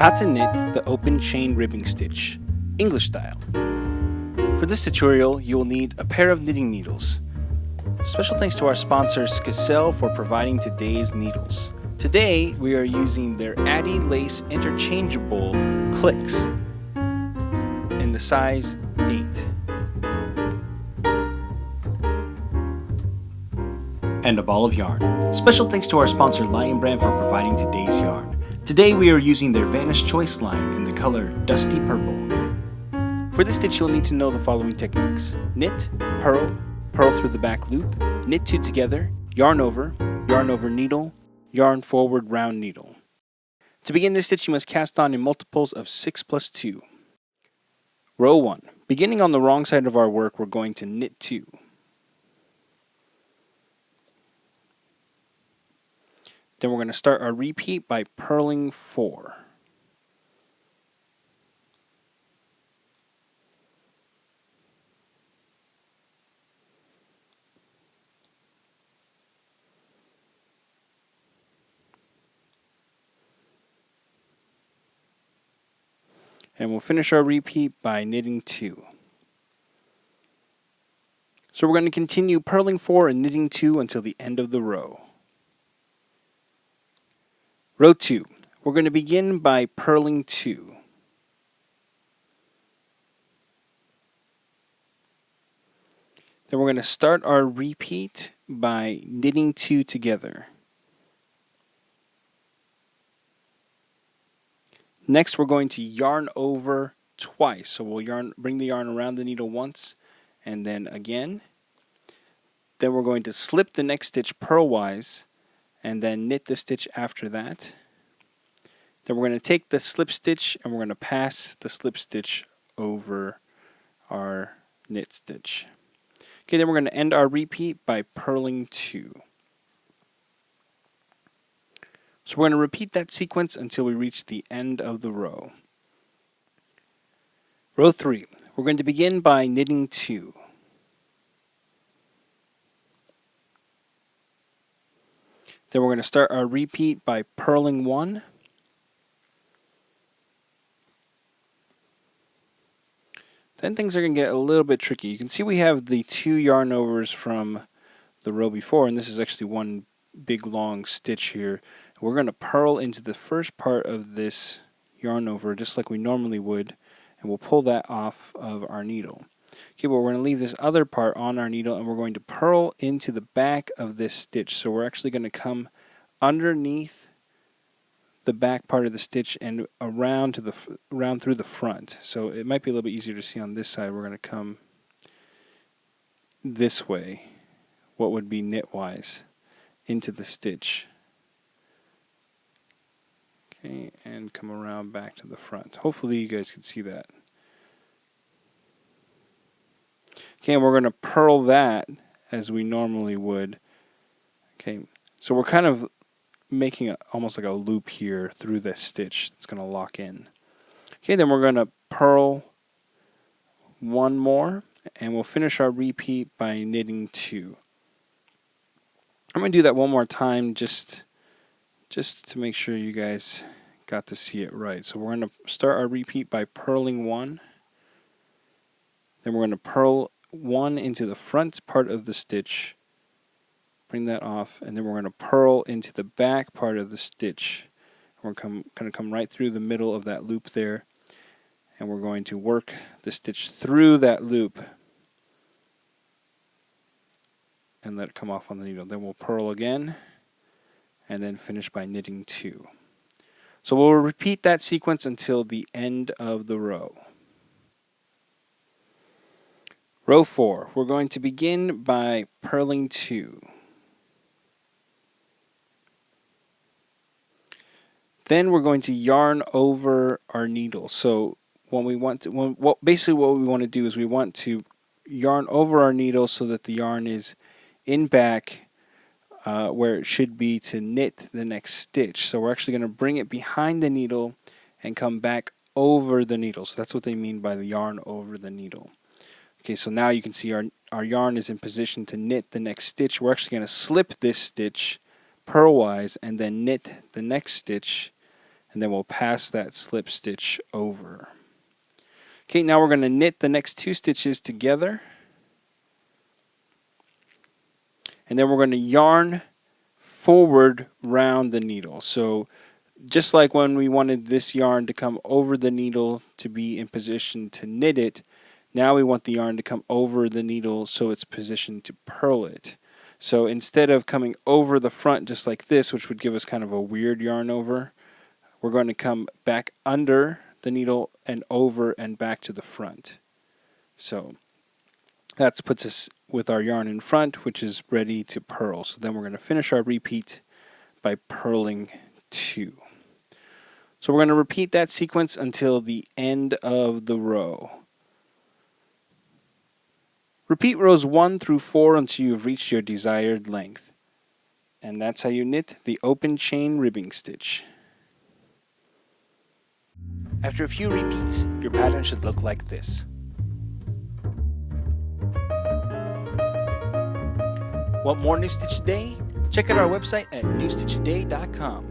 How to knit the open chain ribbing stitch, English style. For this tutorial, you will need a pair of knitting needles. Special thanks to our sponsor Skacel for providing today's needles. Today, we are using their Addi Lace Interchangeable Clicks in the size 8. And a ball of yarn. Special thanks to our sponsor Lion Brand for providing today's yarn. Today we are using their Vanish Choice line in the color Dusty Purple. For this stitch you'll need to know the following techniques. Knit, purl, purl through the back loop, knit 2 together, yarn over needle, yarn forward round needle. To begin this stitch you must cast on in multiples of 6 plus 2. Row 1. Beginning on the wrong side of our work we're going to knit 2. Then we're going to start our repeat by purling 4. And we'll finish our repeat by knitting 2. So we're going to continue purling 4 and knitting 2 until the end of the row. Row 2. We're going to begin by purling 2. Then we're going to start our repeat by knitting 2 together. Next we're going to yarn over twice. So we'll bring the yarn around the needle once and then again. Then we're going to slip the next stitch purlwise and then knit the stitch after that. Then we're going to take the slip stitch and we're going to pass the slip stitch over our knit stitch. Okay, then we're going to end our repeat by purling 2. So we're going to repeat that sequence until we reach the end of the row. Row 3. We're going to begin by knitting 2. Then we're going to start our repeat by purling 1. Then things are going to get a little bit tricky. You can see we have the 2 yarn overs from the row before, and this is actually one big long stitch here. We're going to purl into the first part of this yarn over just like we normally would, and we'll pull that off of our needle. Okay, but we're going to leave this other part on our needle and we're going to purl into the back of this stitch. So we're actually going to come underneath the back part of the stitch and around through the front. So it might be a little bit easier to see on this side. We're going to come this way, what would be knitwise, into the stitch. Okay, and come around back to the front. Hopefully you guys can see that. Okay, and we're going to purl that as we normally would. Okay, so we're kind of making almost like a loop here through this stitch that's going to lock in. Okay, then we're going to purl 1 more, and we'll finish our repeat by knitting 2. I'm going to do that one more time just to make sure you guys got to see it right. So we're going to start our repeat by purling 1. Then we're going to purl 1 into the front part of the stitch, bring that off, and then we're going to purl into the back part of the stitch. We're going to come right through the middle of that loop there, and we're going to work the stitch through that loop and let it come off on the needle. Then we'll purl again and then finish by knitting 2. So we'll repeat that sequence until the end of the row. Row 4. We're going to begin by purling 2. Then we're going to yarn over our needle. So basically what we want to do is we want to yarn over our needle so that the yarn is in back where it should be to knit the next stitch. So we're actually going to bring it behind the needle and come back over the needle. So that's what they mean by the yarn over the needle. Okay, so now you can see our yarn is in position to knit the next stitch. We're actually going to slip this stitch purlwise and then knit the next stitch and then we'll pass that slip stitch over. Okay, now we're going to knit the next 2 stitches together, and then we're going to yarn forward round the needle. So just like when we wanted this yarn to come over the needle to be in position to knit it, now we want the yarn to come over the needle so it's positioned to purl it. So instead of coming over the front just like this, which would give us kind of a weird yarn over, we're going to come back under the needle and over and back to the front. So that puts us with our yarn in front, which is ready to purl. So then we're going to finish our repeat by purling 2. So we're going to repeat that sequence until the end of the row. Repeat rows 1 through 4 until you've reached your desired length. And that's how you knit the open chain ribbing stitch. After a few repeats, your pattern should look like this. Want more New Stitch a Day? Check out our website at newstitchaday.com.